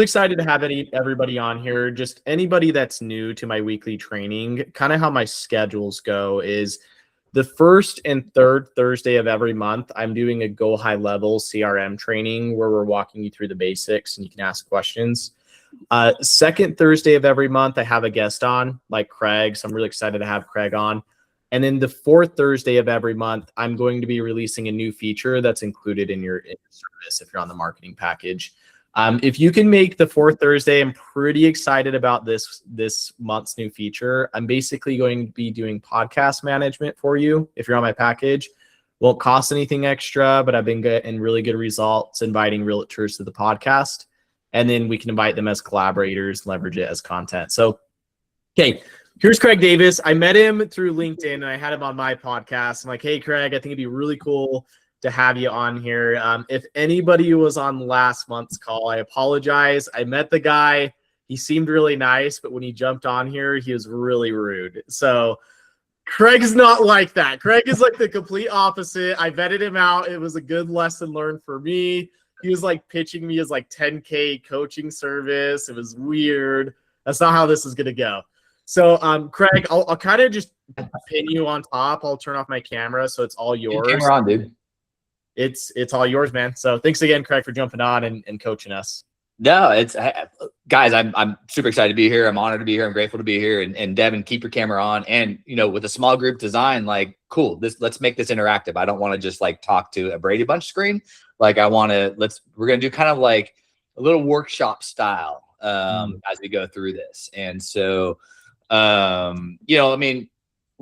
Excited to have everybody on here. Just anybody that's new to my weekly training, kind of how my schedules go is the first and third Thursday of every month, I'm doing a Go High Level CRM training where we're walking you through the basics and you can ask questions. Second Thursday of every month, I have a guest on like Craig. So I'm really excited to have Craig on. And then the fourth Thursday of every month, I'm going to be releasing a new feature that's included in your service if you're on the marketing package. If you can make the fourth Thursday, I'm pretty excited about this month's new feature. I'm basically going to be doing podcast management for you. If you're on my package, won't cost anything extra, but I've been getting really good results inviting realtors to the podcast. And then we can invite them as collaborators, leverage it as content. So, okay, here's Craig Davis. I met him through LinkedIn and I had him on my podcast. I'm like, hey, Craig, I think it'd be really cool to have you on here. If anybody was on last month's call, I apologize. I met the guy. He seemed really nice, but when he jumped on here, he was really rude. So Craig's not like that. Craig is like the complete opposite. I vetted him out. It was a good lesson learned for me. He was like pitching me as like 10K coaching service. It was weird. That's not how this is going to go. So Craig, I'll kind of just pin you on top. I'll turn off my camera so it's all yours. Camera on, dude. It's all yours, man. So thanks again, Craig, for jumping on and coaching us. No, it's guys, I'm super excited to be here. I'm honored to be here. I'm grateful to be here. And Devin, keep your camera on. And with a small group design, like, cool. Let's make this interactive. I don't want to just like talk to a Brady Bunch screen. Like we're gonna do kind of like a little workshop style as we go through this. And so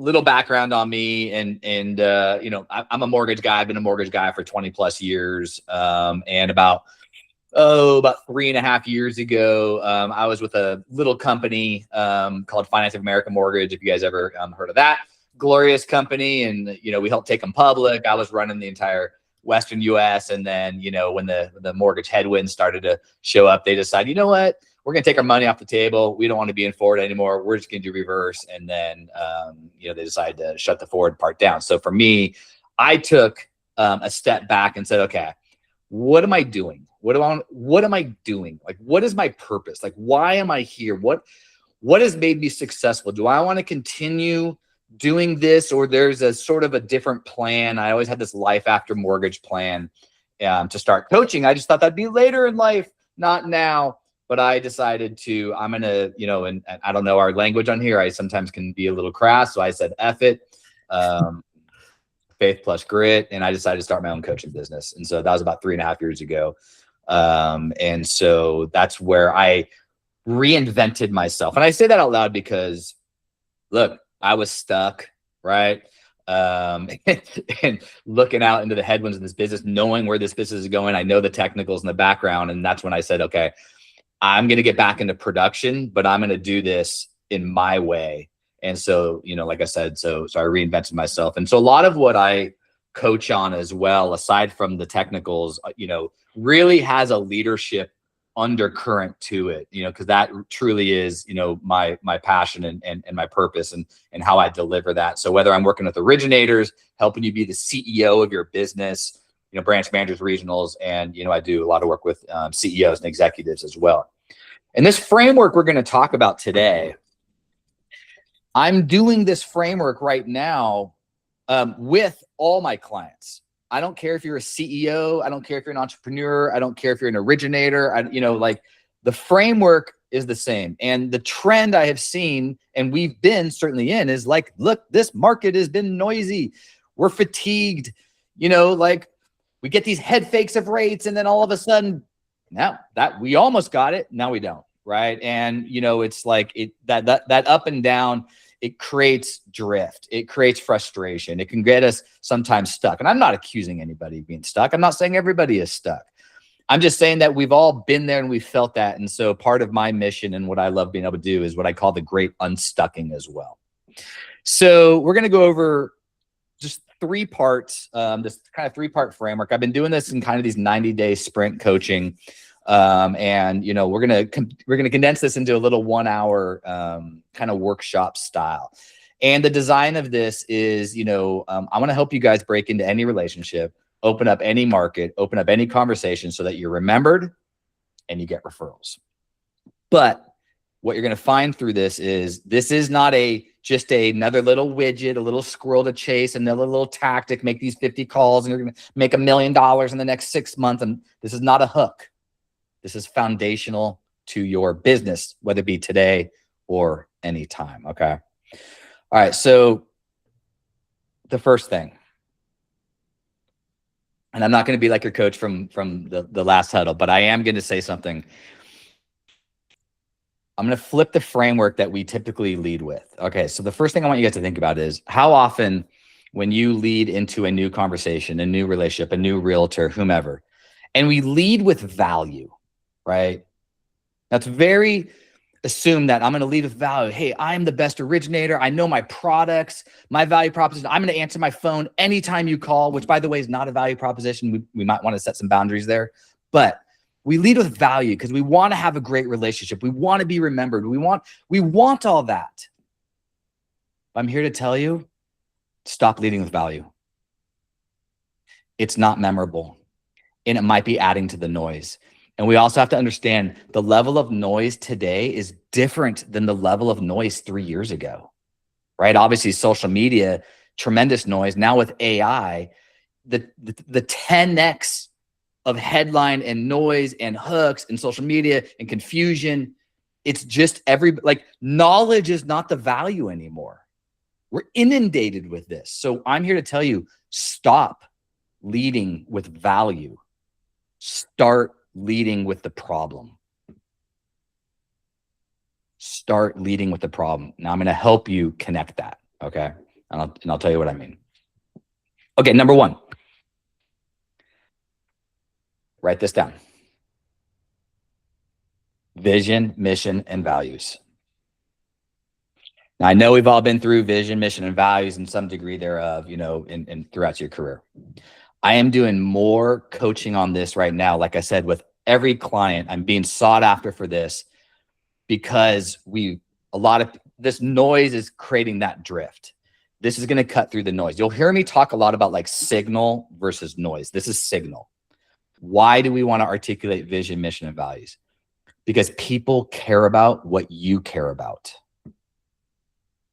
little background on me and I'm a mortgage guy. I've been a mortgage guy for 20 plus years. And about 3.5 years ago, I was with a little company called Finance of America Mortgage. If you guys ever heard of that glorious company, and we helped take them public. I was running the entire Western US. And then, when the mortgage headwinds started to show up, they decided, you know what? We're going to take our money off the table. We don't want to be in forward anymore. We're just going to do reverse. And then, they decided to shut the forward part down. So for me, I took a step back and said, okay, what am I doing? What am I doing? Like, what is my purpose? Like, why am I here? What has made me successful? Do I want to continue doing this, or there's a sort of a different plan? I always had this life after mortgage plan to start coaching. I just thought that'd be later in life, not now. But I decided I'm going to, and I don't know our language on here. I sometimes can be a little crass. So I said, F it, faith plus grit. And I decided to start my own coaching business. And so that was about 3.5 years ago. And so that's where I reinvented myself. And I say that out loud because, look, I was stuck, right? And looking out into the headwinds of this business, knowing where this business is going. I know the technicals in the background. And that's when I said, okay, I'm going to get back into production, but I'm going to do this in my way. And so, like I said, so I reinvented myself. And so a lot of what I coach on as well, aside from the technicals, really has a leadership undercurrent to it, because that truly is, my passion and my purpose and how I deliver that. So whether I'm working with originators, helping you be the CEO of your business, branch managers, regionals, and, I do a lot of work with CEOs and executives as well. And this framework we're going to talk about today, I'm doing this framework right now with all my clients. I don't care if you're a CEO. I don't care if you're an entrepreneur. I don't care if you're an originator. The framework is the same. And the trend I have seen, and we've been certainly in, is like, look, this market has been noisy. We're fatigued, we get these head fakes of rates, and then all of a sudden, now that we almost got it, now we don't, right? And it's like that up and down. It creates drift. It creates frustration. It can get us sometimes stuck. And I'm not accusing anybody of being stuck. I'm not saying everybody is stuck. I'm just saying that we've all been there and we felt that. And so part of my mission and what I love being able to do is what I call the great unstucking as well. So we're going to go over just 3 parts, this kind of 3-part framework. I've been doing this in kind of these 90-day sprint coaching. And we're gonna condense this into a little 1-hour kind of workshop style. And the design of this is, I want to help you guys break into any relationship, open up any market, open up any conversation so that you're remembered and you get referrals. But what you're going to find through this is not just another little widget, a little squirrel to chase, another little tactic, make these 50 calls and you're going to make $1 million in the next 6 months. And this is not a hook. This is foundational to your business, whether it be today or anytime. Okay. All right. So the first thing, and I'm not going to be like your coach from the last huddle, but I am going to say something. I'm going to flip the framework that we typically lead with. Okay. So the first thing I want you guys to think about is how often when you lead into a new conversation, a new relationship, a new realtor, whomever, and we lead with value, right? That's very assume that I'm going to lead with value. Hey, I'm the best originator. I know my products, my value proposition. I'm going to answer my phone anytime you call, which by the way is not a value proposition. We might want to set some boundaries there, but we lead with value because we want to have a great relationship. We want to be remembered. We want all that. I'm here to tell you, stop leading with value. It's not memorable and it might be adding to the noise. And we also have to understand the level of noise today is different than the level of noise 3 years ago, right? Obviously social media, tremendous noise. Now with AI, the 10x of headline and noise and hooks and social media and confusion. It's just knowledge is not the value anymore. We're inundated with this. So I'm here to tell you, stop leading with value. Start leading with the problem. Start leading with the problem. Now I'm going to help you connect that. Okay. And I'll tell you what I mean. Okay. Number one, write this down. Vision, mission, and values. Now I know we've all been through vision, mission, and values in some degree thereof, in throughout your career. I am doing more coaching on this right now. Like I said, with every client, I'm being sought after for this because a lot of this noise is creating that drift. This is going to cut through the noise. You'll hear me talk a lot about like signal versus noise. This is signal. Why do we want to articulate vision, mission, and values? Because people care about what you care about.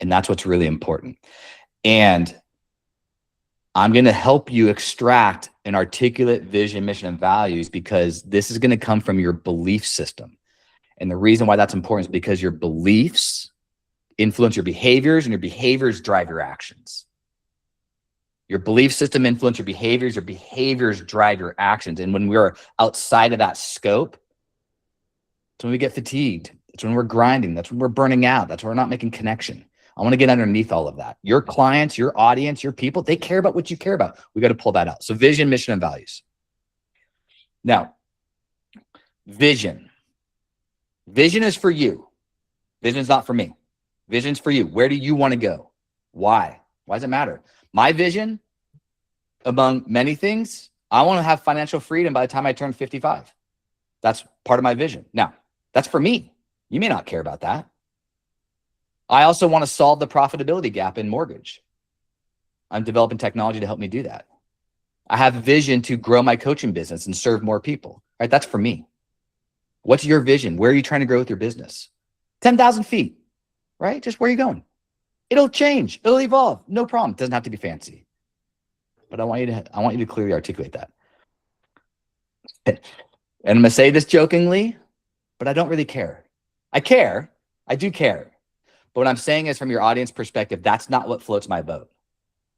And that's what's really important. And I'm going to help you extract an articulate vision, mission, and values because this is going to come from your belief system. And the reason why that's important is because your beliefs influence your behaviors and your behaviors drive your actions. Your belief system influence your behaviors drive your actions. And when we're outside of that scope, that's when we get fatigued. That's when we're grinding. That's when we're burning out. That's when we're not making connection. I want to get underneath all of that. Your clients, your audience, your people, they care about what you care about. We got to pull that out. So vision, mission, and values. Now, vision. Vision is for you. Vision is not for me. Vision's for you. Where do you want to go? Why? Why does it matter? My vision, among many things, I want to have financial freedom by the time I turn 55. That's part of my vision. Now, that's for me. You may not care about that. I also want to solve the profitability gap in mortgage. I'm developing technology to help me do that. I have a vision to grow my coaching business and serve more people. Right? That's for me. What's your vision? Where are you trying to grow with your business? 10,000 feet, right? Just where are you going? It'll change. It'll evolve. No problem. It doesn't have to be fancy. But I want you to clearly articulate that. And I'm going to say this jokingly, but I don't really care. I care. I do care. But what I'm saying is from your audience perspective, that's not what floats my boat.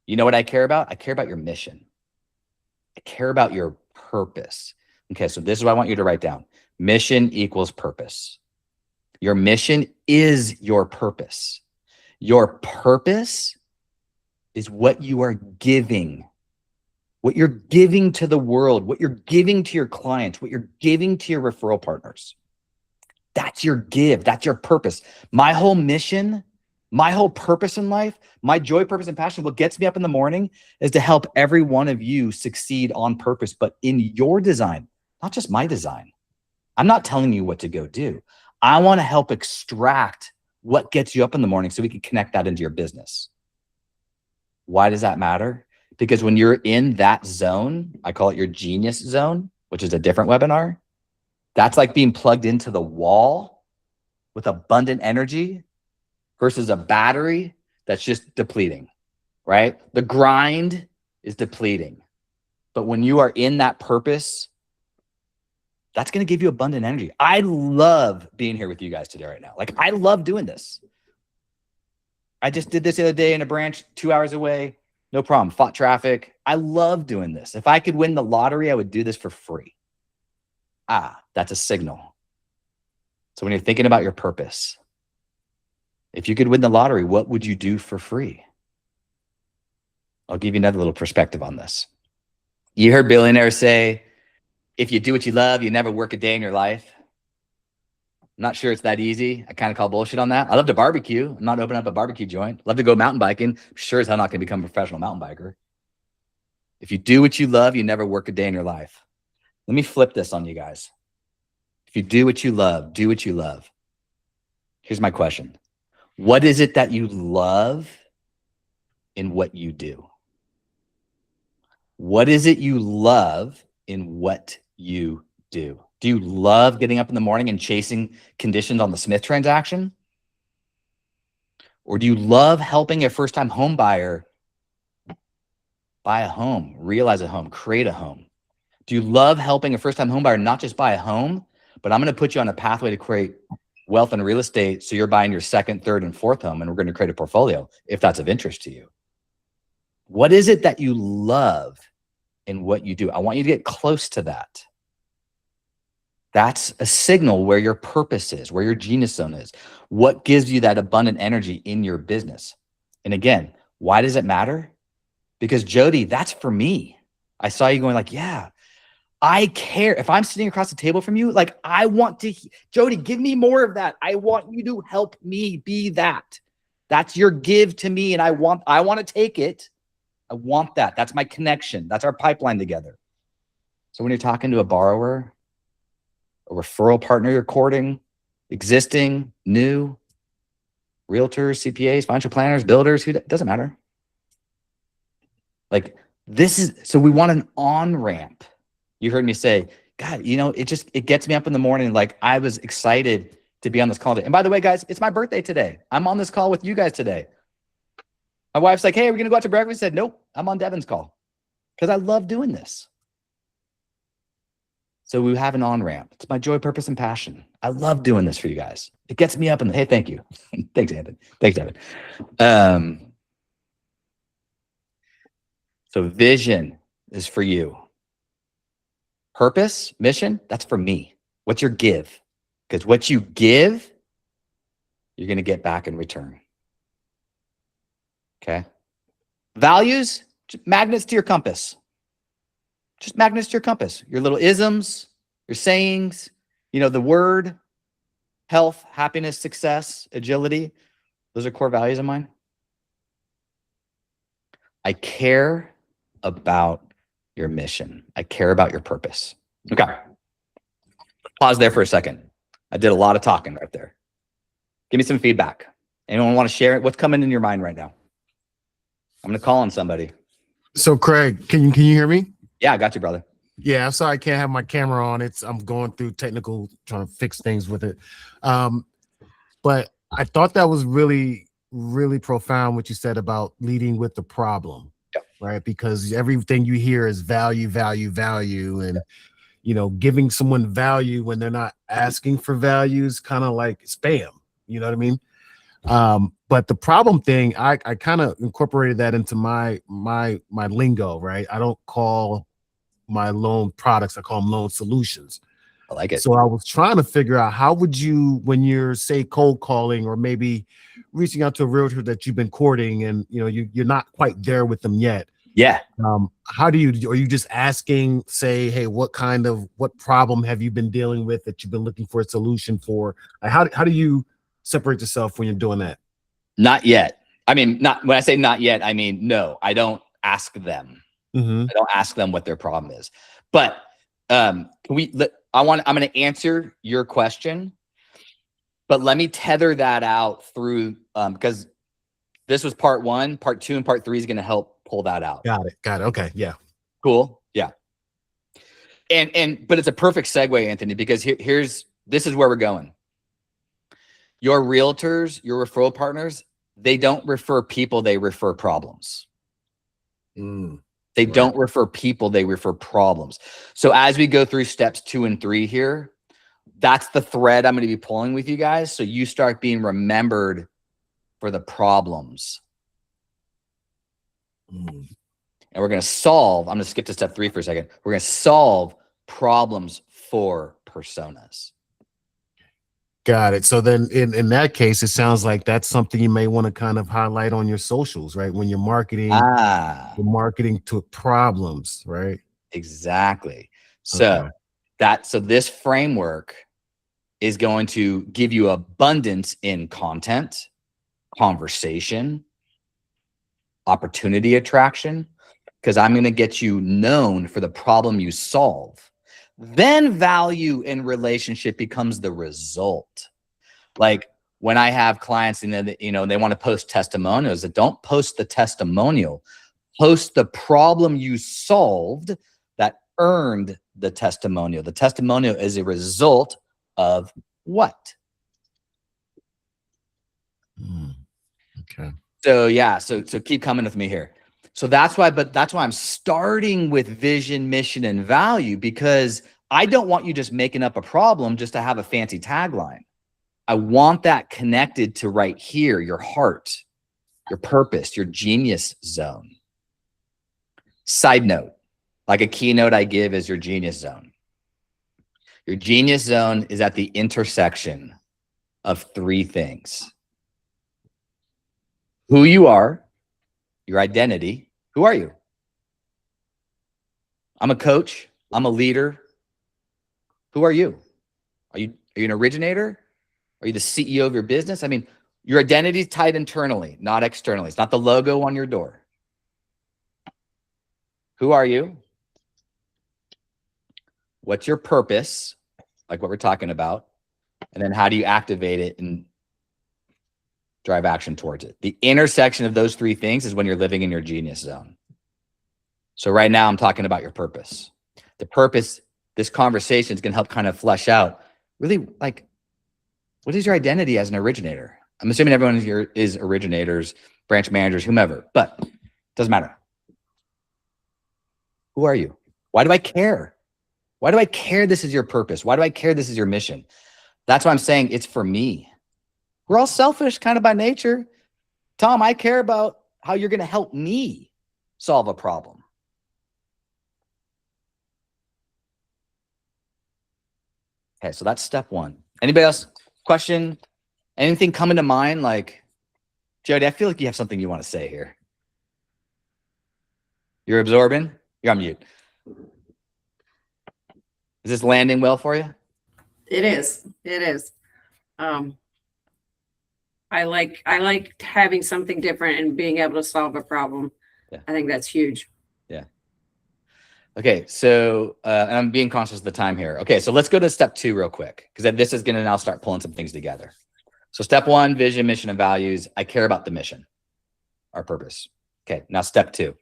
You know what I care about? I care about your mission. I care about your purpose. Okay, so this is what I want you to write down. Mission equals purpose. Your mission is your purpose. Your purpose is what you are giving, what you're giving to the world, what you're giving to your clients, what you're giving to your referral partners. That's your give. That's your purpose. My whole mission, my whole purpose in life, my joy, purpose, and passion, what gets me up in the morning is to help every one of you succeed on purpose, but in your design, not just my design. I'm not telling you what to go do. I want to help extract what gets you up in the morning so we can connect that into your business. Why does that matter? Because when you're in that zone, I call it your genius zone, which is a different webinar. That's like being plugged into the wall with abundant energy versus a battery that's just depleting, right? The grind is depleting. But when you are in that purpose, that's going to give you abundant energy. I love being here with you guys today right now. Like, I love doing this. I just did this the other day in a branch 2 hours away. No problem. Fought traffic. I love doing this. If I could win the lottery, I would do this for free. That's a signal. So when you're thinking about your purpose, if you could win the lottery, what would you do for free? I'll give you another little perspective on this. You heard billionaires say, if you do what you love, you never work a day in your life. I'm not sure it's that easy. I kind of call bullshit on that. I love to barbecue. I'm not opening up a barbecue joint. Love to go mountain biking. I'm sure as hell not going to become a professional mountain biker. If you do what you love, you never work a day in your life. Let me flip this on you guys. If you do what you love, do what you love. Here's my question. What is it that you love in what you do? What is it you love in what you do? Do you love getting up in the morning and chasing conditions on the Smith transaction? Or do you love helping a first-time home buyer buy a home, realize a home, create a home? Do you love helping a first-time home buyer not just buy a home, but I'm going to put you on a pathway to create wealth in real estate so you're buying your second, third, and fourth home, and we're going to create a portfolio if that's of interest to you? What is it that you love in what you do? I want you to get close to that. That's a signal where your purpose is, where your genius zone is. What gives you that abundant energy in your business? And again, why does it matter? Because Jody, that's for me. I saw you going like, yeah, I care. If I'm sitting across the table from you, like I want to, Jody, give me more of that. I want you to help me be that. That's your give to me. And I want to take it. I want that. That's my connection. That's our pipeline together. So when you're talking to a borrower, a referral partner you're courting, existing, new, realtors, CPAs, financial planners, builders, doesn't matter. Like this is, so we want an on-ramp. You heard me say, God, it gets me up in the morning. Like I was excited to be on this call today. And by the way, guys, it's my birthday today. I'm on this call with you guys today. My wife's like, hey, we're going to go out to breakfast. I said, nope, I'm on Devin's call because I love doing this. So we have an on-ramp. It's my joy, purpose, and passion. I love doing this for you guys. It gets me up and hey, thank you. Thanks, Anthony. Thanks, Devin. So vision is for you. Purpose, mission, that's for me. What's your give? Because what you give, you're going to get back in return. Okay. Values, just magnets to your compass. Just magnets to your compass. Your little isms, your sayings, the word, health, happiness, success, agility. Those are core values of mine. I care about your mission. I care about your purpose. Okay. Pause there for a second. I did a lot of talking right there. Give me some feedback. Anyone want to share it? What's coming in your mind right now? I'm going to call on somebody. So Craig, can you hear me? Yeah, I got you, brother. Yeah, I'm sorry I can't have my camera on. I'm going through technical, trying to fix things with it. But I thought that was really, really profound what you said about leading with the problem, right? Because everything you hear is value, value, value. And, giving someone value when they're not asking for value is kind of like spam. You know what I mean? But the problem thing, I kind of incorporated that into my lingo, right? I don't call my loan products, I call them loan solutions. I like it. So I was trying to figure out how would you, when you're say cold calling or maybe reaching out to a realtor that you've been courting and you're not quite there with them yet. Yeah. Are you just asking, say, hey, what problem have you been dealing with that you've been looking for a solution for? Like, how do you separate yourself when you're doing that? Not yet. I mean, when I say not yet, I mean, no, I don't ask them. Mm-hmm. I don't ask them what their problem is. But I'm going to answer your question, but let me tether that out through, because this was part 1, part 2, and part 3 is going to help pull that out. Got it. Okay. Yeah. Cool. Yeah. But it's a perfect segue, Anthony, because this is where we're going. Your realtors, your referral partners, they don't refer people, they refer problems. They don't refer people, they refer problems. So as we go through steps 2 and 3 here, that's the thread I'm going to be pulling with you guys. So you start being remembered for the problems. And we're going to solve, I'm going to skip to step 3 for a second. We're going to solve problems for personas. Got it. So then in that case, it sounds like that's something you may want to kind of highlight on your socials, right? When you're marketing, you're marketing to problems, right? Exactly. So so this framework is going to give you abundance in content, conversation, opportunity attraction, because I'm going to get you known for the problem you solve. Then value in relationship becomes the result. Like when I have clients and they want to post testimonials, that don't post the testimonial, post the problem you solved that earned the testimonial. The testimonial is a result of what? Okay. So yeah, so keep coming with me here. So that's why I'm starting with vision, mission, and value, because I don't want you just making up a problem just to have a fancy tagline. I want that connected to right here, your heart, your purpose, your genius zone. Side note, like a keynote I give is your genius zone. Your genius zone is at the intersection of 3 things. Who you are, your identity. Who are you? I'm a coach. I'm a leader. Who are you? Are you an originator? Are you the CEO of your business? I mean, your identity is tied internally, not externally. It's not the logo on your door. Who are you? What's your purpose? Like what we're talking about. And then how do you activate it and drive action towards it? The intersection of those 3 things is when you're living in your genius zone. So right now I'm talking about your purpose. The purpose, this conversation is going to help kind of flesh out really like, what is your identity as an originator? I'm assuming everyone here is originators, branch managers, whomever, but it doesn't matter. Who are you? Why do I care? Why do I care this is your purpose? Why do I care this is your mission? That's why I'm saying it's for me. We're all selfish kind of by nature. Tom, I care about how you're going to help me solve a problem. Okay, so that's step 1. Anybody else? Question? Anything coming to mind? Like, Jody, I feel like you have something you want to say here. You're absorbing? You're on mute. Is this landing well for you? It is. It is. I like having something different and being able to solve a problem. Yeah. I think that's huge. Yeah. Okay, so and I'm being conscious of the time here. Okay, so let's go to step 2 real quick, because this is going to now start pulling some things together. So step 1, vision, mission, and values. I care about the mission, our purpose. Okay, now step 2,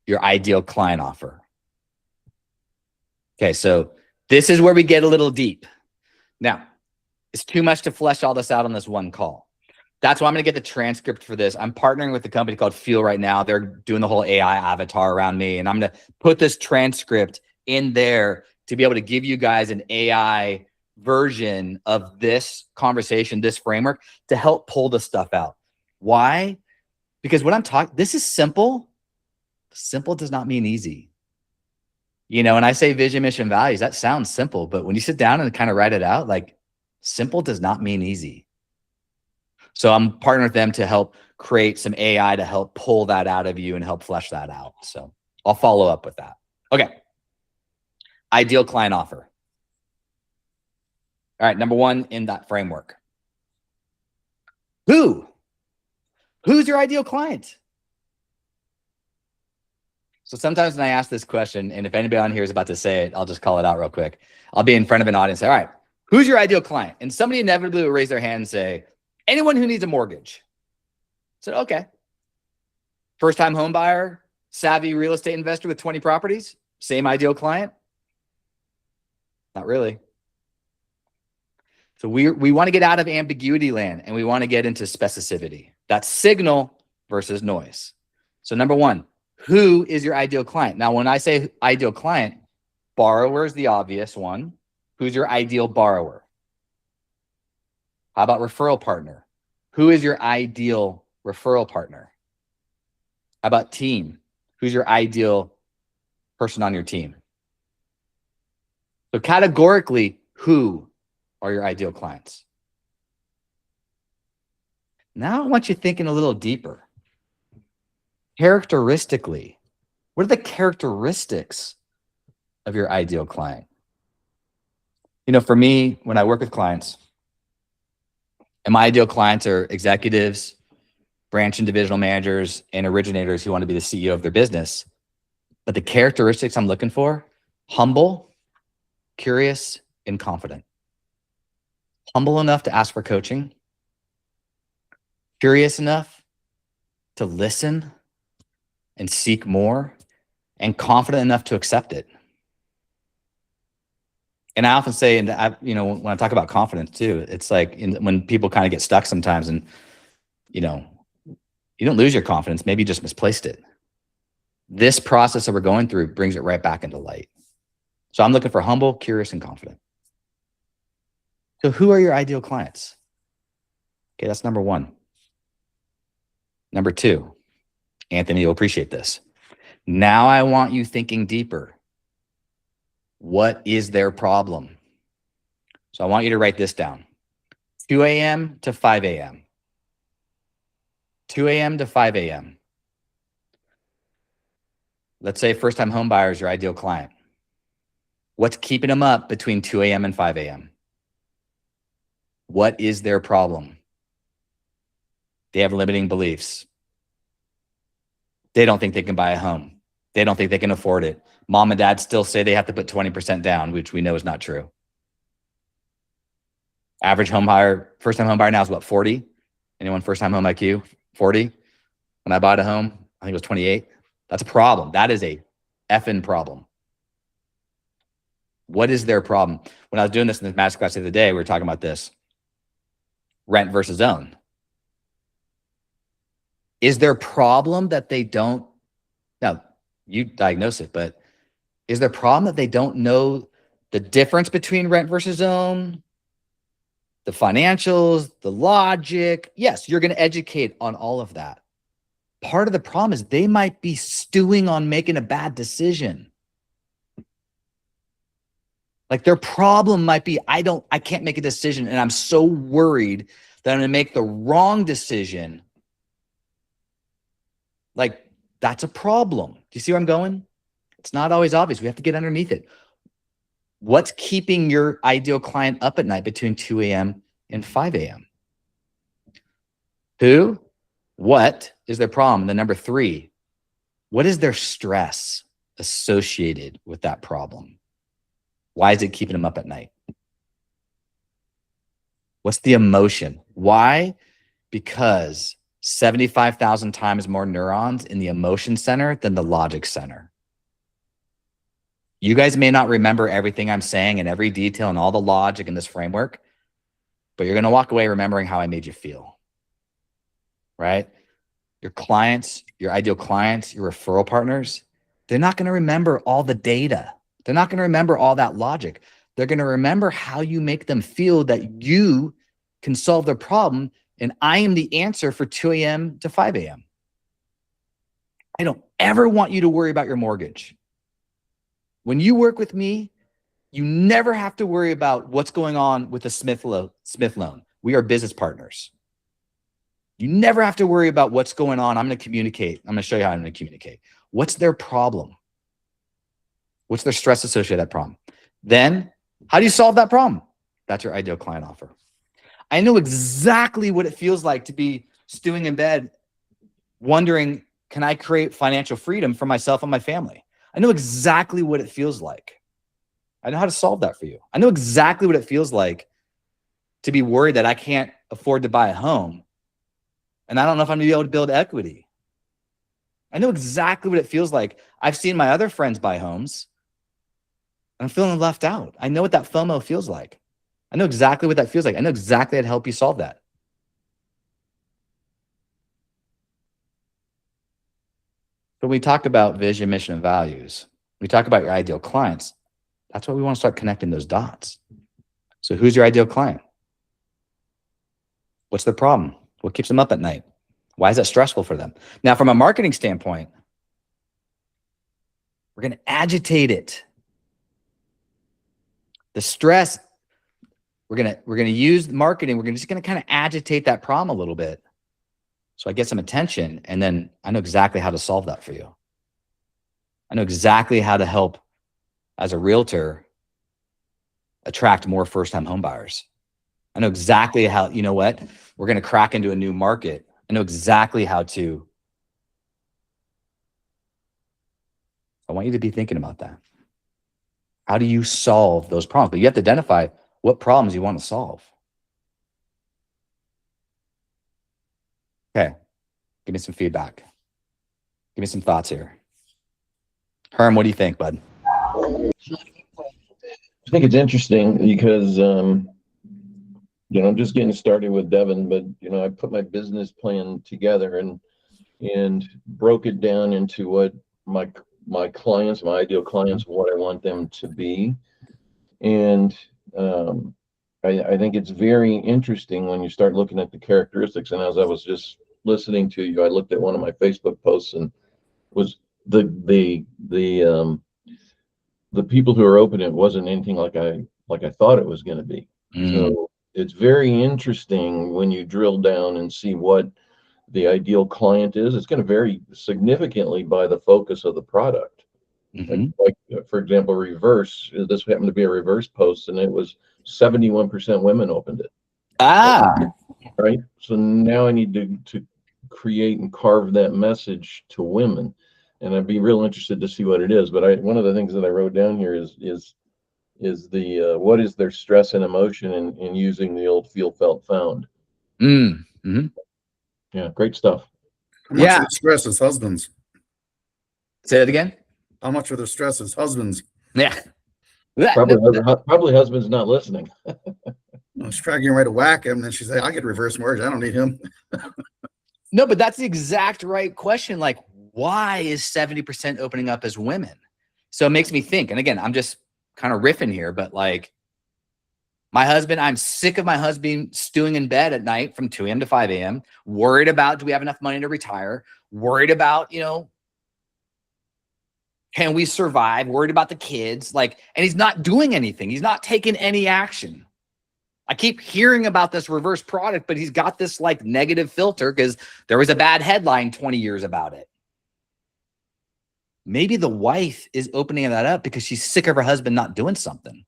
your ideal client offer. Okay, so this is where we get a little deep. Now, it's too much to flesh all this out on this one call. That's why I'm going to get the transcript for this. I'm partnering with a company called Feel right now. They're doing the whole AI avatar around me, and I'm going to put this transcript in there to be able to give you guys an AI version of this conversation, this framework, to help pull the stuff out. Why? Because what I'm talking, this is simple. Simple does not mean easy. You know, when I say vision, mission, values, that sounds simple, but when you sit down and kind of write it out, like simple does not mean easy. So I'm partnering with them to help create some AI to help pull that out of you and help flesh that out. So I'll follow up with that. Okay. Ideal client offer. All right. Number 1 in that framework. Who's your ideal client? So sometimes when I ask this question, and if anybody on here is about to say it, I'll just call it out real quick. I'll be in front of an audience and say, all right, who's your ideal client? And somebody inevitably will raise their hand and say, anyone who needs a mortgage. I said, okay. First-time home buyer, savvy real estate investor with 20 properties, same ideal client? Not really. So we want to get out of ambiguity land and we want to get into specificity. That's signal versus noise. So number one, who is your ideal client? Now, when I say ideal client, borrower is the obvious one. Who's your ideal borrower? How about referral partner? Who is your ideal referral partner? How about team? Who's your ideal person on your team? So categorically, who are your ideal clients? Now I want you thinking a little deeper. Characteristically, what are the characteristics of your ideal client? You know, for me, when I work with clients, and my ideal clients are executives, branch and divisional managers, and originators who want to be the CEO of their business. But the characteristics I'm looking for, humble, curious, and confident. Humble enough to ask for coaching. Curious enough to listen and seek more, and confident enough to accept it. And I often say, and when I talk about confidence too, it's like when people kind of get stuck sometimes, and you don't lose your confidence, maybe you just misplaced it. This process that we're going through brings it right back into light. So I'm looking for humble, curious, and confident. So who are your ideal clients? Okay, that's number one. Number two, Anthony, you'll appreciate this. Now I want you thinking deeper. What is their problem? So I want you to write this down. 2 a.m. to 5 a.m. 2 a.m. to 5 a.m. Let's say first-time home buyer is your ideal client. What's keeping them up between 2 a.m. and 5 a.m.? What is their problem? They have limiting beliefs. They don't think they can buy a home. They don't think they can afford it. Mom and dad still say they have to put 20% down, which we know is not true. Average home buyer, first-time home buyer now is what, 40? Anyone first-time home IQ? 40? When I bought a home, I think it was 28. That's a problem. That is a effing problem. What is their problem? When I was doing this in the masterclass the other day, we were talking about this. Rent versus own. Is their problem that they don't, now you diagnose it, but is their problem that they don't know the difference between rent versus own, the financials, the logic? Yes, you're going to educate on all of that. Part of the problem is they might be stewing on making a bad decision. Like their problem might be, I can't make a decision, and I'm so worried that I'm going to make the wrong decision. Like that's a problem. Do you see where I'm going? It's not always obvious. We have to get underneath it. What's keeping your ideal client up at night between 2 a.m. and 5 a.m.? Who? What is their problem? And then number three, what is their stress associated with that problem? Why is it keeping them up at night? What's the emotion? Why? Because 75,000 times more neurons in the emotion center than the logic center. You guys may not remember everything I'm saying and every detail and all the logic in this framework, but you're going to walk away remembering how I made you feel, right? Your clients, your ideal clients, your referral partners, they're not going to remember all the data. They're not going to remember all that logic. They're going to remember how you make them feel that you can solve their problem. And I am the answer for 2 a.m. to 5 a.m. I don't ever want you to worry about your mortgage. When you work with me, you never have to worry about what's going on with the Smith loan. We are business partners. You never have to worry about what's going on. I'm going to communicate. I'm going to show you how I'm going to communicate. What's their problem? What's their stress associated with that problem? Then, how do you solve that problem? That's your ideal client offer. I know exactly what it feels like to be stewing in bed, wondering, can I create financial freedom for myself and my family? I know exactly what it feels like. I know how to solve that for you. I know exactly what it feels like to be worried that I can't afford to buy a home, and I don't know if I'm going to be able to build equity. I know exactly what it feels like. I've seen my other friends buy homes, and I'm feeling left out. I know what that FOMO feels like. I know exactly what that feels like. I know exactly how to help you solve that. But we talk about vision, mission, and values. We talk about your ideal clients. That's why we want to start connecting those dots. So who's your ideal client? What's their problem? What keeps them up at night? Why is that stressful for them? Now, from a marketing standpoint, we're going to agitate it. The stress, we're going to use marketing. We're just going to kind of agitate that problem a little bit. So I get some attention, and then I know exactly how to solve that for you. I know exactly how to help, as a realtor, attract more first-time home buyers. I know exactly how, you know what? We're going to crack into a new market. I know exactly how to. I want you to be thinking about that. How do you solve those problems? But you have to identify what problems you want to solve. Okay. Give me some feedback. Give me some thoughts here. Herm, what do you think, bud? I think it's interesting because, I'm just getting started with Devin, but, I put my business plan together and broke it down into what my clients, my ideal clients, what I want them to be. And I think it's very interesting when you start looking at the characteristics. And as I was just listening to you, I looked at one of my Facebook posts and was the people who are open, it wasn't anything like I thought it was going to be. So it's very interesting when you drill down and see what the ideal client is. It's going to vary significantly by the focus of the product. Like, for example, reverse. This happened to be a reverse post, and it was 71% women opened it. Right. So now I need to create and carve that message to women, and I'd be real interested to see what it is. But one of the things that I wrote down here is the what is their stress and emotion in using the old feel, felt, found. Yeah, great stuff. How much of the stress is husbands? Say that again. How much of the stress is husbands? Yeah. Probably husband's not listening. I was trying getting ready to whack him, and then she said, "I get reverse mortgage. I don't need him." No, but that's the exact right question. Like, why is 70% opening up as women? So it makes me think. And again, I'm just kind of riffing here, but like my husband, I'm sick of my husband stewing in bed at night from 2 a.m. to 5 a.m., worried about, do we have enough money to retire? Worried about, can we survive? Worried about the kids, and he's not doing anything. He's not taking any action. I keep hearing about this reverse product, but he's got this negative filter because there was a bad headline 20 years about it. Maybe the wife is opening that up because she's sick of her husband not doing something.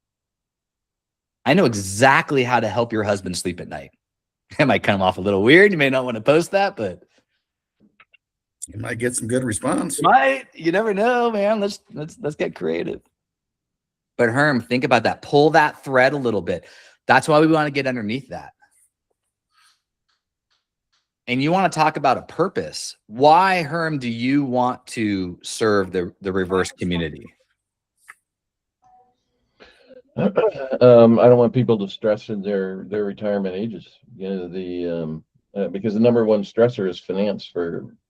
I know exactly how to help your husband sleep at night. It might come off a little weird. You may not want to post that, but You might get some good response. you never know, man. Let's get creative. But Herm, think about that. Pull that thread a little bit. That's why we want to get underneath that. And you want to talk about a purpose. Why, Herm, do you want to serve the reverse community? I don't want people to stress in their retirement ages. Because the number one stressor is finance.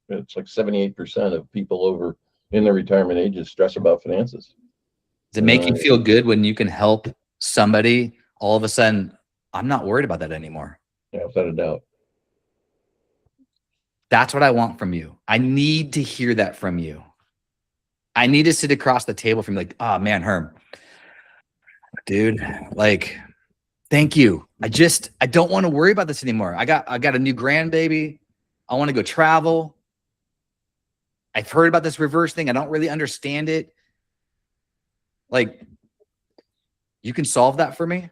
It's like 78% of people over in their retirement ages stress about finances. Does it make you feel good when you can help somebody all of a sudden? I'm not worried about that anymore. Yeah, without a doubt. That's what I want from you. I need to hear that from you. I need to sit across the table from you oh man, Herm, dude, thank you. I don't want to worry about this anymore. I got a new grandbaby. I want to go travel. I've heard about this reverse thing. I don't really understand it. You can solve that for me.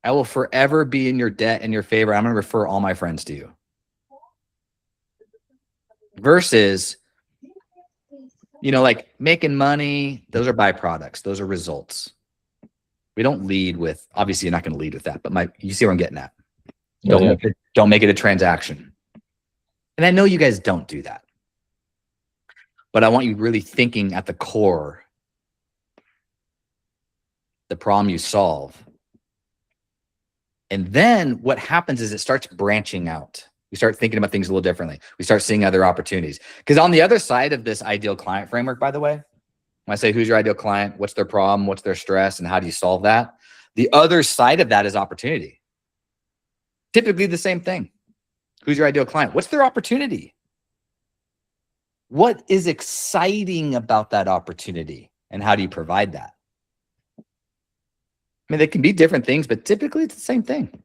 I will forever be in your debt and your favor. I'm going to refer all my friends to you. Versus, making money, those are byproducts. Those are results. We don't lead with, obviously you're not going to lead with that, but you see where I'm getting at. Don't make it a transaction. And I know you guys don't do that. But I want you really thinking at the core. the problem you solve. And then what happens is it starts branching out. We start thinking about things a little differently. We start seeing other opportunities. Because on the other side of this ideal client framework, by the way, when I say who's your ideal client, what's their problem, what's their stress, and how do you solve that? The other side of that is opportunity. Typically the same thing. Who's your ideal client? What's their opportunity? What is exciting about that opportunity? And how do you provide that? I mean, they can be different things, but typically it's the same thing.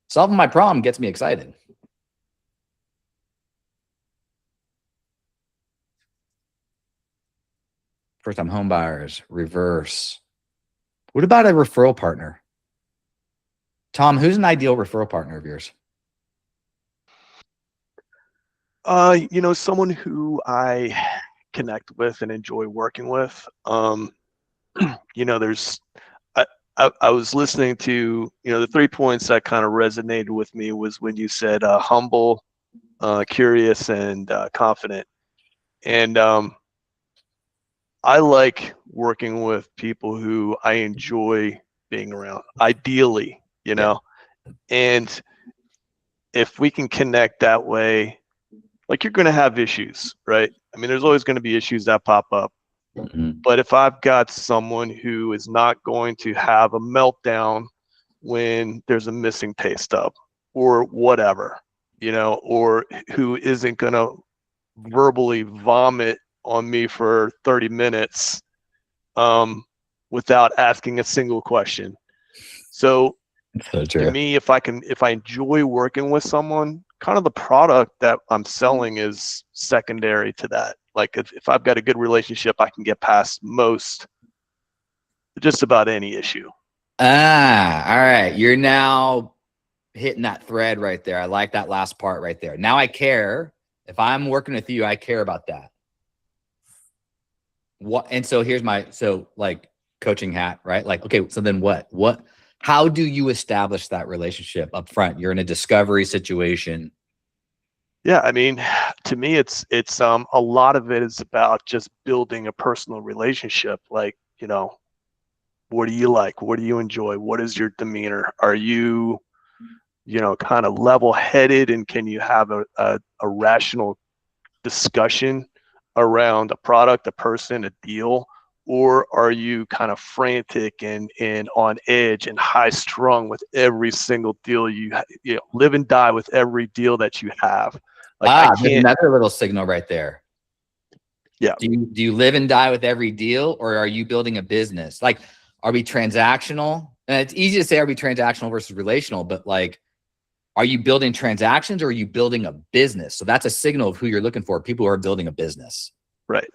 Solving my problem gets me excited. First-time home buyers, reverse. What about a referral partner? Tom, who's an ideal referral partner of yours? Someone who I connect with and enjoy working with. I was listening to, the 3 points that kind of resonated with me was when you said humble, curious, and confident. And I like working with people who I enjoy being around, ideally, and if we can connect that way, like, you're going to have issues, right? I mean, there's always going to be issues that pop up. But if I've got someone who is not going to have a meltdown when there's a missing pay stub or whatever, or who isn't going to verbally vomit on me for 30 minutes without asking a single question. So to me, if I enjoy working with someone, kind of the product that I'm selling is secondary to that. Like, if I've got a good relationship, I can get past just about any issue. All right. You're now hitting that thread right there. I like that last part right there. Now I care. If I'm working with you, I care about that. And so here's like coaching hat, right? Like, okay, so then what? How do you establish that relationship up front? You're in a discovery situation. Yeah, I mean, to me, it's a lot of it is about just building a personal relationship. Like, what do you like? What do you enjoy? What is your demeanor? Are you, kind of level-headed, and can you have a rational discussion around a product, a person, a deal? Or are you kind of frantic and on edge and high strung with every single deal you live and die with every deal that you have? Like, there's another little signal right there. Yeah. Do you live and die with every deal, or are you building a business? Like, are we transactional? And it's easy to say, are we transactional versus relational? But like, are you building transactions, or are you building a business? So that's a signal of who you're looking for. People who are building a business. Right.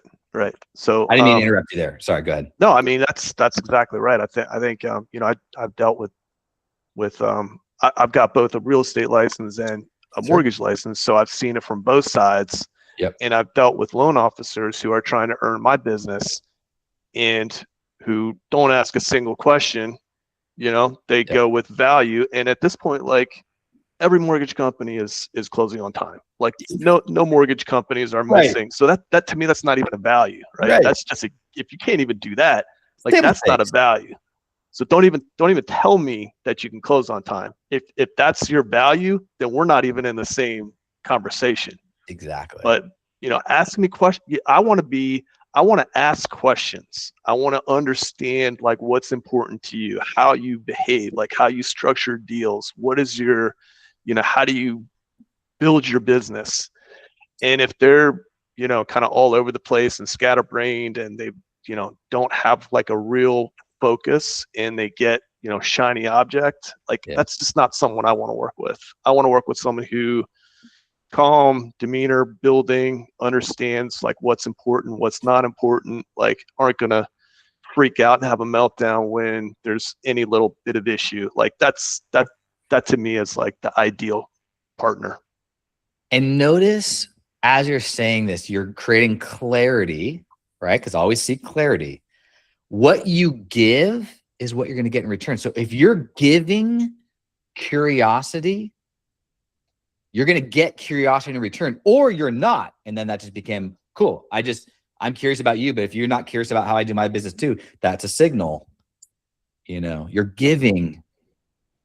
So I didn't mean to interrupt you there. Sorry, go ahead. No, I mean, that's exactly right. I think I've dealt with I've got both a real estate license and a mortgage license, so I've seen it from both sides. Yep. And I've dealt with loan officers who are trying to earn my business and who don't ask a single question. They go with value. And at this point, like, every mortgage company is closing on time. Like, no mortgage companies are missing. Right. So that to me, that's not even a value, right? That's just if you can't even do that, like, that's not a value. So don't even tell me that you can close on time. If that's your value, then we're not even in the same conversation. Exactly. But ask me questions. I want to ask questions. I want to understand, like, what's important to you, how you behave, like how you structure deals. What is your how do you build your business? And if they're, kind of all over the place and scatterbrained, and they, don't have like a real focus, and they get, shiny object, like, that's just not someone I want to work with. I want to work with someone who calm demeanor, building, understands like what's important, what's not important, like, aren't going to freak out and have a meltdown when there's any little bit of issue. Like, that to me is like the ideal partner. And notice, as you're saying this, you're creating clarity, right? Because I always seek clarity. What you give is what you're going to get in return. So if you're giving curiosity, you're going to get curiosity in return, or you're not. And then that just became cool. I'm curious about you, but if you're not curious about how I do my business too, that's a signal You know, you're giving,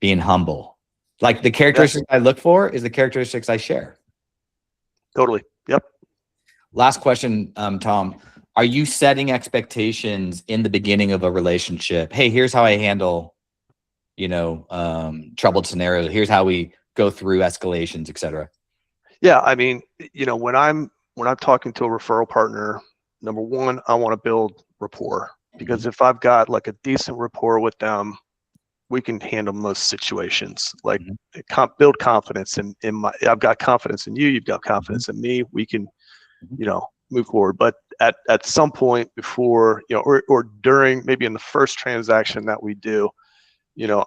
being humble. Like the characteristics I look for is the characteristics I share. Totally. Yep. Last question, Tom. Are you setting expectations in the beginning of a relationship? Hey, here's how I handle, you know, troubled scenarios. Here's how we go through escalations, et cetera. Yeah. I mean, you know, when I'm talking to a referral partner, number one, I want to build rapport, because if I've got like a decent rapport with them, we can handle most situations. Like build confidence in my, I've got confidence in you, you've got confidence in me, we can, you know, move forward. But at some point before, you know, or during, maybe in the first transaction that we do, you know,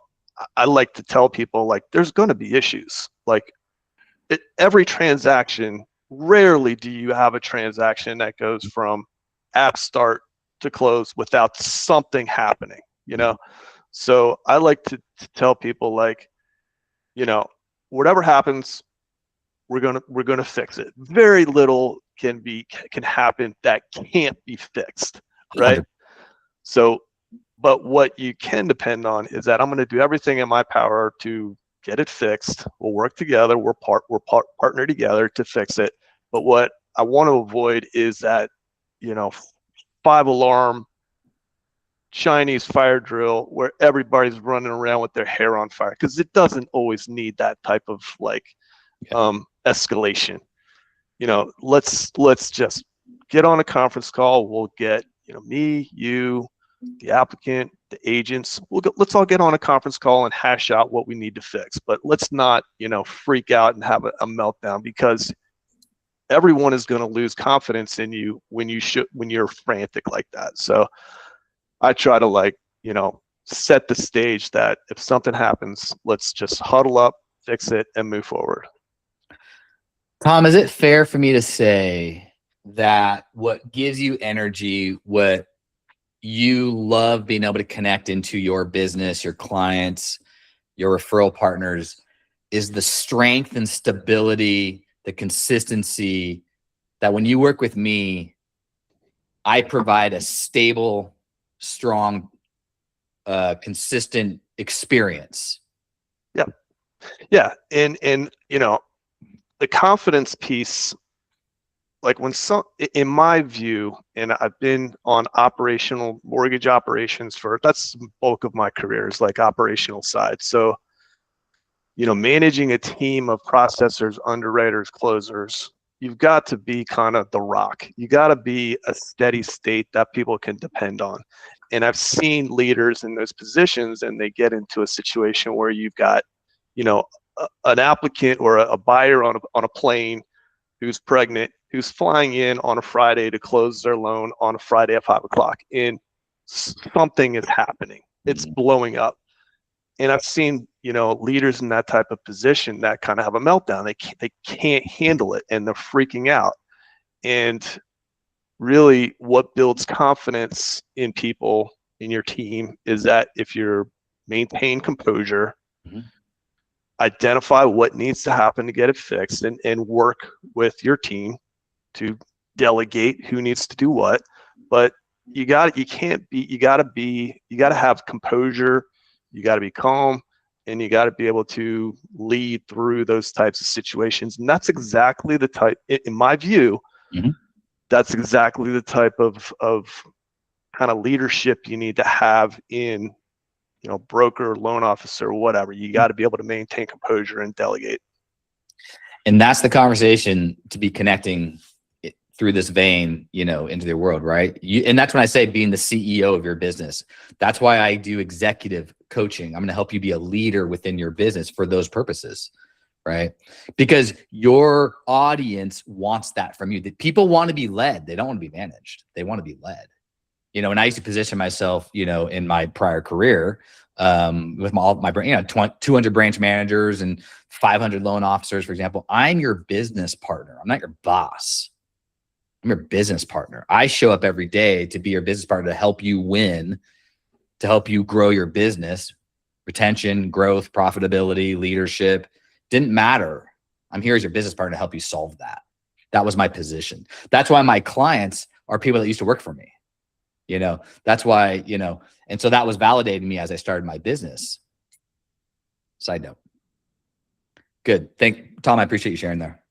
I like to tell people, like, there's going to be issues. Like every transaction, rarely do you have a transaction that goes from app start to close without something happening, you know? So I like to tell people, like, you know, whatever happens, we're gonna fix it. Very little can happen that can't be fixed, right? 100%. So, but what you can depend on is that I'm going to do everything in my power to get it fixed. We'll work together. We're partner together to fix it. But what I want to avoid is that, you know, 5-alarm Chinese fire drill where everybody's running around with their hair on fire, because it doesn't always need that type of like escalation. You know, let's just get on a conference call. We'll get, you know, me, you, the applicant, the agents, let's all get on a conference call and hash out what we need to fix. But let's not, you know, freak out and have a meltdown, because everyone is going to lose confidence in you when you're frantic like that. So I try to, like, you know, set the stage that if something happens, let's just huddle up, fix it, and move forward. Tom, is it fair for me to say that what gives you energy, what you love being able to connect into your business, your clients, your referral partners, is the strength and stability, the consistency that when you work with me, I provide a stable, strong, consistent experience? Yeah. And you know, the confidence piece, like in my view, and I've been on operational mortgage operations that's the bulk of my career, is like operational side. So, you know, managing a team of processors, underwriters, closers, you've got to be kind of the rock. You got to be a steady state that people can depend on. And I've seen leaders in those positions, and they get into a situation where you've got, you know, an applicant or a buyer on a plane who's pregnant, who's flying in on a Friday to close their loan on a Friday at 5 o'clock, and something is happening. It's blowing up. And I've seen, you know, leaders in that type of position that kind of have a meltdown. They can't handle it, and they're freaking out. And really, what builds confidence in people in your team is that if you're maintain composure, identify what needs to happen to get it fixed, and work with your team to delegate who needs to do what. But you got to have composure, you got to be calm, and you got to be able to lead through those types of situations. And that's exactly the type, in my view, that's exactly the type of kind of leadership you need to have in, you know, broker, loan officer, whatever. You got to be able to maintain composure and delegate. And that's the conversation to be connecting through this vein, you know, into their world, right? And that's when I say being the CEO of your business. That's why I do executive coaching. I'm going to help you be a leader within your business for those purposes, right? Because your audience wants that from you. People want to be led. They don't want to be managed. They want to be led. You know, and I used to position myself, you know, in my prior career with my, you know, 200 branch managers and 500 loan officers, for example. I'm your business partner. I'm not your boss. I'm your business partner. I show up every day to be your business partner, to help you win, to help you grow your business, retention, growth, profitability, leadership. Didn't matter. I'm here as your business partner to help you solve that. That was my position. That's why my clients are people that used to work for me. You know, that's why, you know, And so that was validating me as I started my business. Side note. Good. Tom, I appreciate you sharing there.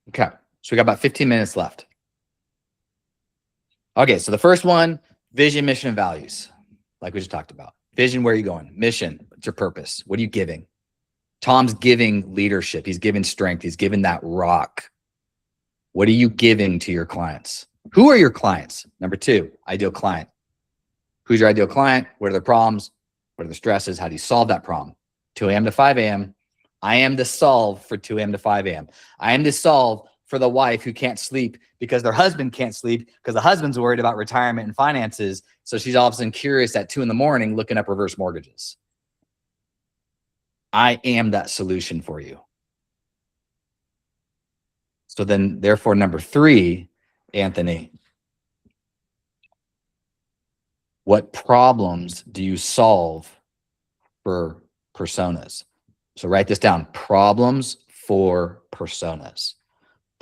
Okay. So we got about 15 minutes left. Okay. So the first one, vision, mission, and values. Like we just talked about. Vision, where are you going? Mission, what's your purpose? What are you giving? Tom's giving leadership. He's giving strength. He's giving that rock. What are you giving to your clients? Who are your clients? Number 2, ideal client. Who's your ideal client? What are their problems? What are the stresses? How do you solve that problem? 2 a.m. to 5 a.m. I am the solve for 2 a.m. to 5 a.m. I am the solve for the wife who can't sleep because their husband can't sleep because the husband's worried about retirement and finances. So she's all of a sudden curious at 2 in the morning looking up reverse mortgages. I am that solution for you. So then, therefore, number 3, Anthony, what problems do you solve for personas? So write this down. Problems for personas.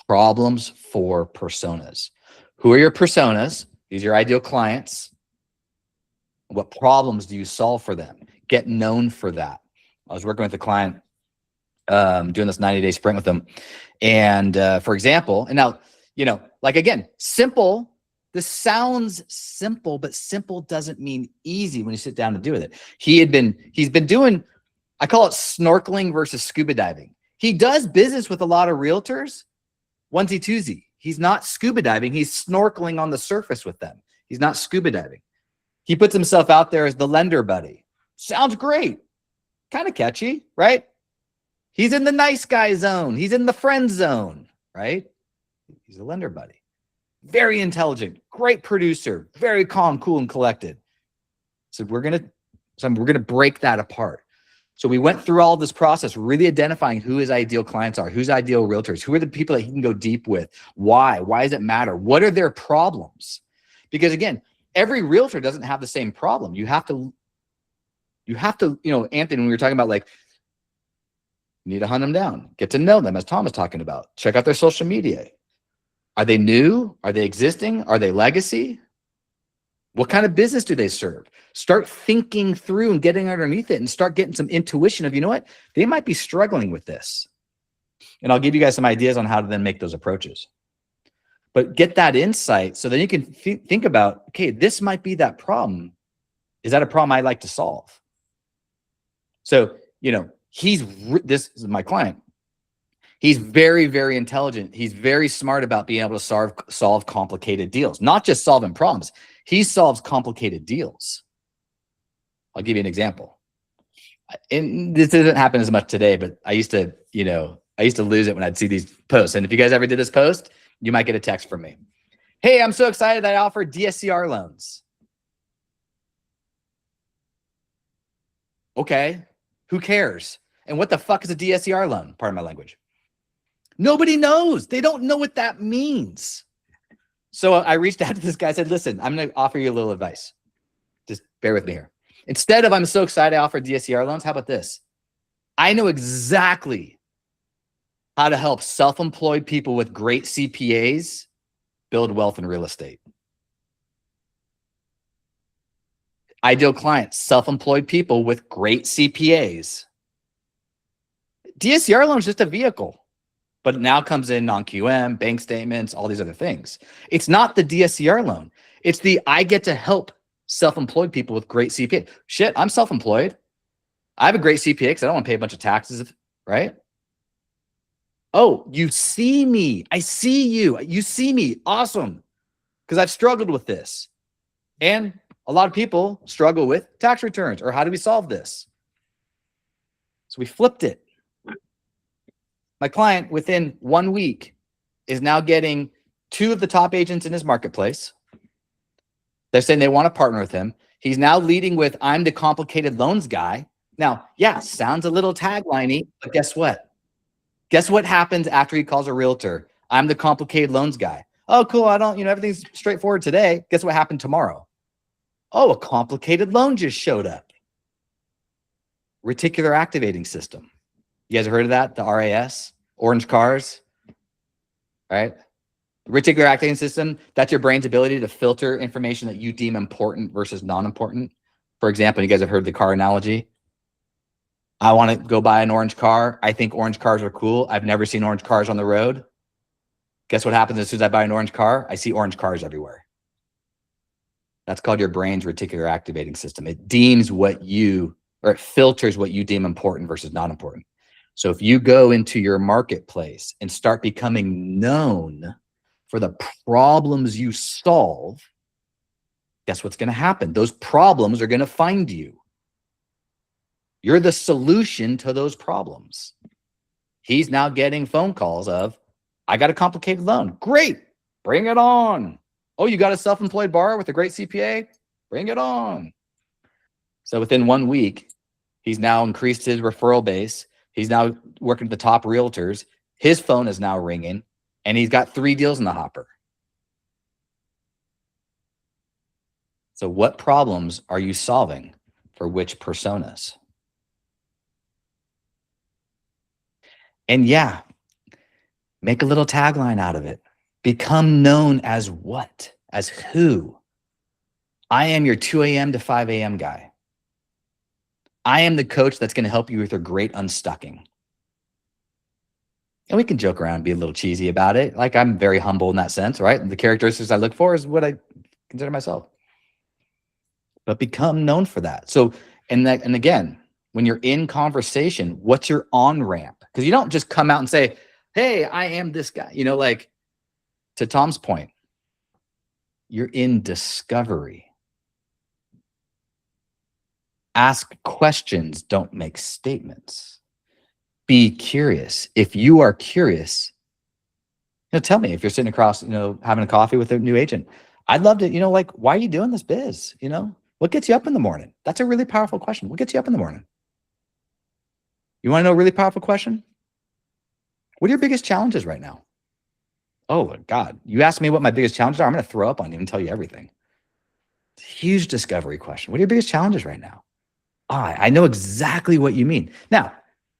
Problems for personas. Who are your personas? These are your ideal clients. What problems do you solve for them? Get known for that. I was working with a client, doing this 90-day sprint with them. And for example, and now, like again, simple. This sounds simple, but simple doesn't mean easy when you sit down to do it. He's been doing, I call it snorkeling versus scuba diving. He does business with a lot of realtors, onesie twosie. He's not scuba diving. He's snorkeling on the surface with them. He's not scuba diving. He puts himself out there as the lender buddy. Sounds great. Kind of catchy, right? He's in the nice guy zone. He's in the friend zone, right? He's a lender buddy. Very intelligent, great producer, very calm, cool, and collected. So we're gonna break that apart. So we went through all this process, really identifying who his ideal clients are, who's ideal realtors, who are the people that he can go deep with, why does it matter? What are their problems? Because again, every realtor doesn't have the same problem. You have to, Anthony, when we were talking about like, you need to hunt them down, get to know them, as Tom was talking about, check out their social media. Are they new? Are they existing? Are they legacy? What kind of business do they serve? Start thinking through and getting underneath it and start getting some intuition of, you know what? They might be struggling with this. And I'll give you guys some ideas on how to then make those approaches. But get that insight so then you can think about, okay, this might be that problem. Is that a problem I'd like to solve? So, this is my client. He's very, very intelligent. He's very smart about being able to solve complicated deals, not just solving problems. He solves complicated deals. I'll give you an example. And this doesn't happen as much today, but I used to lose it when I'd see these posts. And if you guys ever did this post, you might get a text from me. Hey, I'm so excited that I offer DSCR loans. Okay, who cares? And what the fuck is a DSCR loan? Pardon my language. Nobody knows. They don't know what that means. So I reached out to this guy. I said, listen, I'm going to offer you a little advice. Just bear with me here. Instead of I'm so excited I offer DSCR loans, how about this? I know exactly how to help self-employed people with great CPAs build wealth in real estate. Ideal clients, self-employed people with great CPAs. DSCR loan is just a vehicle. But it now comes in non-QM, bank statements, all these other things. It's not the DSCR loan. It's I get to help self-employed people with great CPA. Shit, I'm self-employed. I have a great CPA because I don't want to pay a bunch of taxes, right? Oh, you see me. I see you. You see me. Awesome. Because I've struggled with this. And a lot of people struggle with tax returns or how do we solve this? So we flipped it. My client, within 1 week, is now getting 2 of the top agents in his marketplace. They're saying they want to partner with him. He's now leading with, I'm the complicated loans guy. Now, yeah, sounds a little tagline-y, but guess what? Guess what happens after he calls a realtor? I'm the complicated loans guy. Oh, cool. Everything's straightforward today. Guess what happened tomorrow? Oh, a complicated loan just showed up. Reticular activating system. You guys heard of that? The RAS, orange cars, right? Reticular activating system, that's your brain's ability to filter information that you deem important versus non-important. For example, you guys have heard the car analogy. I want to go buy an orange car. I think orange cars are cool. I've never seen orange cars on the road. Guess what happens as soon as I buy an orange car? I see orange cars everywhere. That's called your brain's reticular activating system. It deems what you, or it filters what you deem important versus not important. So if you go into your marketplace and start becoming known for the problems you solve, guess what's going to happen? Those problems are going to find you. You're the solution to those problems. He's now getting phone calls of, I got a complicated loan. Great. Bring it on. Oh, you got a self-employed borrower with a great CPA? Bring it on. So within 1 week, he's now increased his referral base. He's now working with the top realtors. His phone is now ringing, and he's got 3 deals in the hopper. So what problems are you solving for which personas? And yeah, make a little tagline out of it. Become known as what? As who? I am your 2 a.m. to 5 a.m. guy. I am the coach that's going to help you with your great unstucking. And we can joke around and be a little cheesy about it. Like, I'm very humble in that sense, right? The characteristics I look for is what I consider myself. But become known for that. So, and again, when you're in conversation, what's your on-ramp? Because you don't just come out and say, hey, I am this guy. You know, like, to Tom's point, you're in discovery. Ask questions, don't make statements. Be curious. If you are curious, tell me if you're sitting across, having a coffee with a new agent. I'd love to, like, why are you doing this biz? What gets you up in the morning? That's a really powerful question. What gets you up in the morning? You want to know a really powerful question? What are your biggest challenges right now? Oh, my God. You ask me what my biggest challenges are, I'm going to throw up on you and tell you everything. It's a huge discovery question. What are your biggest challenges right now? I know exactly what you mean. Now,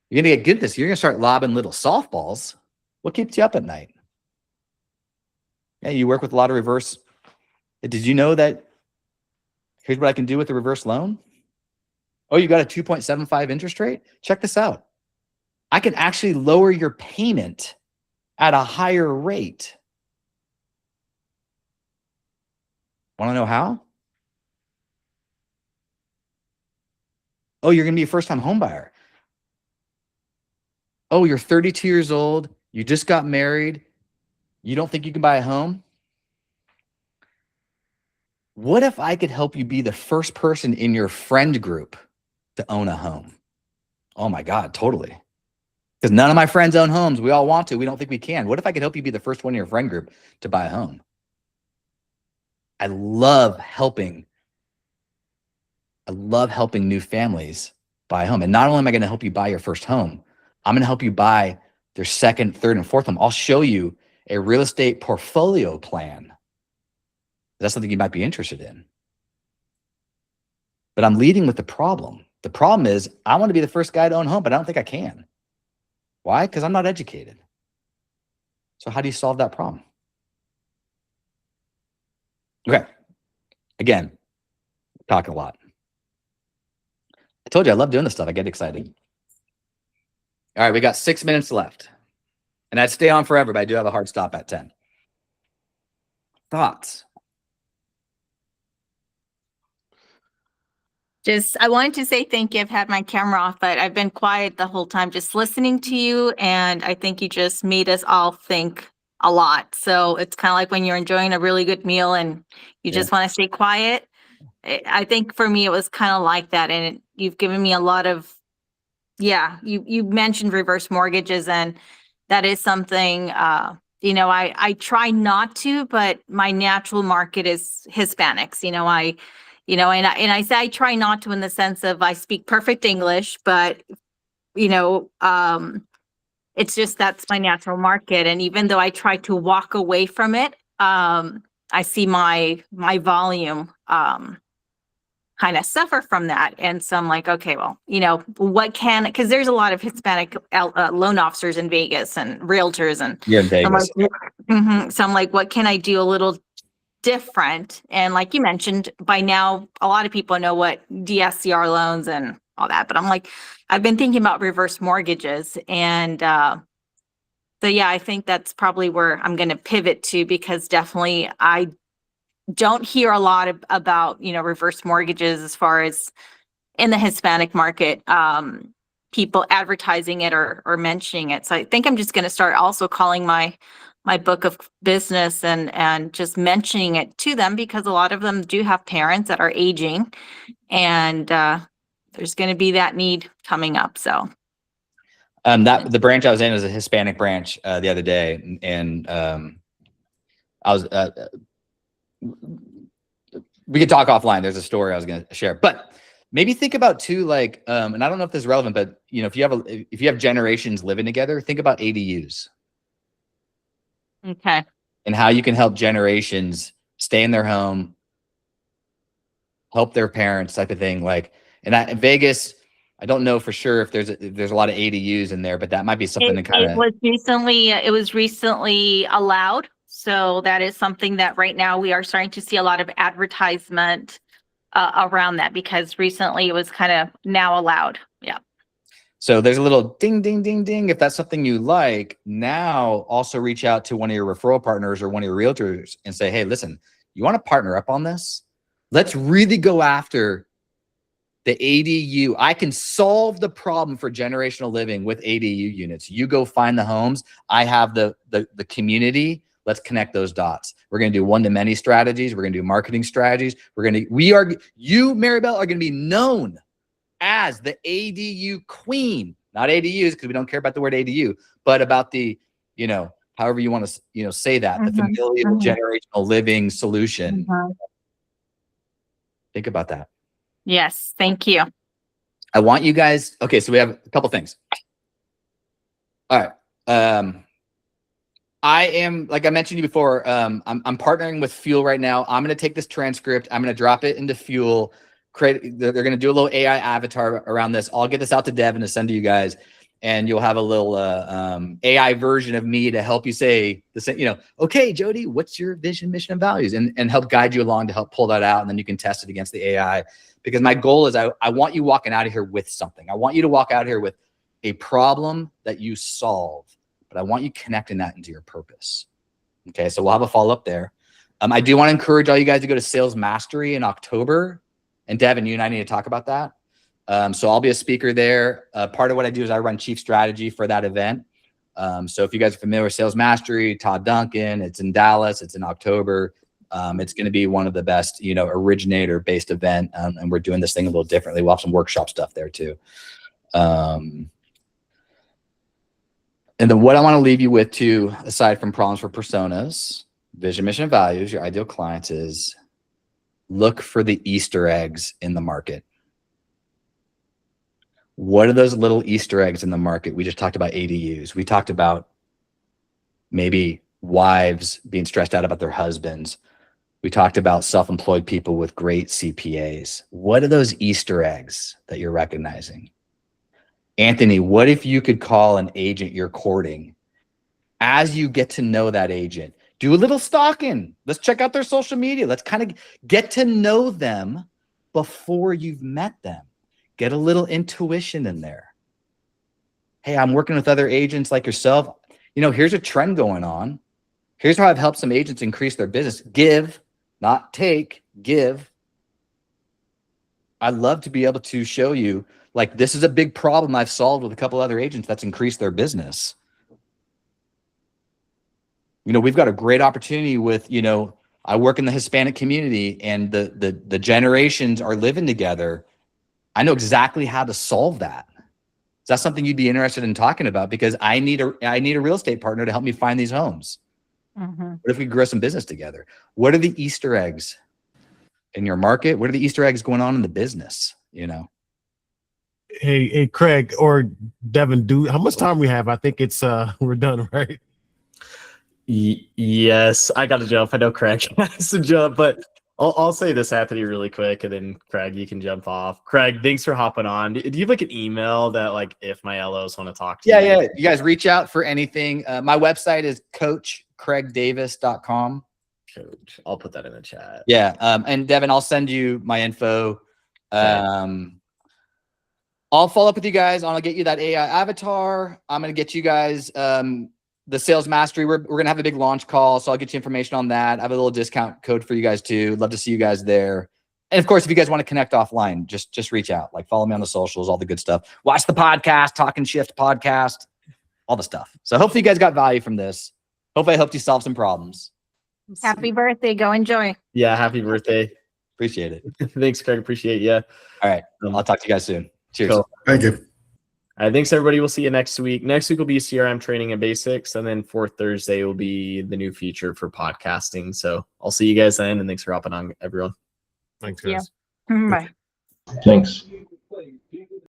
you're going to get good at this. You're going to start lobbing little softballs. What keeps you up at night? Yeah, you work with a lot of reverse. Did you know that here's what I can do with a reverse loan? Oh, you got a 2.75 interest rate? Check this out. I can actually lower your payment at a higher rate. Want to know how? Oh, you're going to be a first-time home buyer. Oh, you're 32 years old. You just got married. You don't think you can buy a home? What if I could help you be the first person in your friend group to own a home? Oh my God, totally. Because none of my friends own homes. We all want to. We don't think we can. What if I could help you be the first one in your friend group to buy a home? I love helping new families buy a home. And not only am I going to help you buy your first home, I'm going to help you buy their second, third, and fourth home. I'll show you a real estate portfolio plan. That's something you might be interested in. But I'm leading with the problem. The problem is I want to be the first guy to own a home, but I don't think I can. Why? Because I'm not educated. So how do you solve that problem? Okay. Again, talking a lot. I told you I love doing this stuff. I get excited. All right, we got 6 minutes left. And I'd stay on forever, but I do have a hard stop at 10. Thoughts? I wanted to say thank you. I've had my camera off, but I've been quiet the whole time just listening to you. And I think you just made us all think a lot. So it's kind of like when you're enjoying a really good meal and you just want to stay quiet. I think for me, it was kind of like that. And you've given me a lot of, you mentioned reverse mortgages, and that is something, I try not to, but my natural market is Hispanics. And I say I try not to in the sense of I speak perfect English, but, it's just that's my natural market. And even though I try to walk away from it, I see my volume kind of suffer from that. And so I'm like, okay, well, because there's a lot of Hispanic loan officers in Vegas and realtors, and Yeah, in I'm Vegas. like, so I'm like, what can I do a little different? And like you mentioned, by now, a lot of people know what DSCR loans and all that, but I'm like, I've been thinking about reverse mortgages. And so, yeah, I think that's probably where I'm going to pivot to, because definitely I don't hear a lot about, reverse mortgages as far as in the Hispanic market, people advertising it or mentioning it. So I think I'm just going to start also calling my book of business and just mentioning it to them, because a lot of them do have parents that are aging, and there's going to be that need coming up. So that the branch I was in was a Hispanic branch the other day, and I was we could talk offline. There's a story I was going to share, but maybe think about too, like, and I don't know if this is relevant, but if you have generations living together, think about ADUs. okay. And how you can help generations stay in their home, help their parents, type of thing. Like, and in Vegas, I don't know for sure if there's a lot of ADUs in there, but that might be something to kind of. It was recently allowed, so that is something that right now we are starting to see a lot of advertisement around that, because recently it was kind of now allowed. Yeah. So there's a little ding, ding, ding, ding. If that's something you like, now also reach out to one of your referral partners or one of your realtors and say, hey, listen, you want to partner up on this? Let's really go after the ADU. I can solve the problem for generational living with ADU units. You go find the homes. I have the community. Let's connect those dots. We're going to do one-to-many strategies. We're going to do marketing strategies. You, Maribel, are going to be known as the ADU queen, not ADUs, because we don't care about the word ADU, but about the, however you want to, say that, the familial generational living solution. Think about that. Yes. Thank you. I want you guys. Okay. So we have a couple things. All right. I am, like I mentioned to you before, I'm partnering with Fuel right now. I'm going to take this transcript. I'm going to drop it into Fuel. They're going to do a little AI avatar around this. I'll get this out to Devin to send to you guys, and you'll have a little AI version of me to help you say the same, okay, Jody, what's your vision, mission, and values, and help guide you along to help pull that out. And then you can test it against the AI, because my goal is I want you walking out of here with something. I want you to walk out here with a problem that you solve, but I want you connecting that into your purpose. Okay. So we'll have a follow up there. I do want to encourage all you guys to go to Sales Mastery in October. And Devin, you and I need to talk about that. So I'll be a speaker there. Part of what I do is I run chief strategy for that event. So if you guys are familiar with Sales Mastery, Todd Duncan, it's in Dallas, it's in October. It's going to be one of the best, originator based event. And we're doing this thing a little differently. We'll have some workshop stuff there too. And then what I want to leave you with too, aside from problems for personas, vision, mission, and values, your ideal clients, is look for the Easter eggs in the market. What are those little Easter eggs in the market? We just talked about ADUs. We talked about maybe wives being stressed out about their husbands. We talked about self-employed people with great CPAs. What are those Easter eggs that you're recognizing? Anthony, what if you could call an agent you're courting? As you get to know that agent, do a little stalking. Let's check out their social media. Let's kind of get to know them before you've met them. Get a little intuition in there. Hey, I'm working with other agents like yourself. Here's a trend going on. Here's how I've helped some agents increase their business. Give, not take, give. I'd love to be able to show you, like, this is a big problem I've solved with a couple other agents that's increased their business. We've got a great opportunity with, I work in the Hispanic community, and the generations are living together. I know exactly how to solve that. Is that something you'd be interested in talking about? Because I need a real estate partner to help me find these homes. What if we grow some business together? What are the Easter eggs in your market? What are the Easter eggs going on in the business? Hey, Craig or Devin, how much time we have? I think it's we're done, right? Yes, I got to jump. I know Craig has to jump, but I'll say this, Anthony, really quick, and then Craig, you can jump off. Craig, thanks for hopping on. Do you have like an email that like if my LOs want to talk to you? Yeah. You guys reach out for anything. My website is coachcraigdavis.com. Coach, I'll put that in the chat. Yeah. And Devin, I'll send you my info. I'll follow up with you guys. I'll get you that AI avatar. I'm going to get you guys the sales mastery. We're going to have a big launch call. So I'll get you information on that. I have a little discount code for you guys too. Love to see you guys there. And of course, if you guys want to connect offline, just reach out, like follow me on the socials, all the good stuff. Watch the podcast, Talking Shift podcast, all the stuff. So hopefully you guys got value from this. Hopefully I helped you solve some problems. Happy birthday. Go enjoy. Yeah, happy birthday. Appreciate it. Thanks, Craig. Appreciate you. All right. I'll talk to you guys soon. Cheers. Cool. Thank you. All right, thanks everybody. We'll see you next week. Next week will be CRM training and basics, and then fourth Thursday will be the new feature for podcasting. So I'll see you guys then, and thanks for hopping on, everyone. Thanks, Yeah. guys. Bye. Thanks.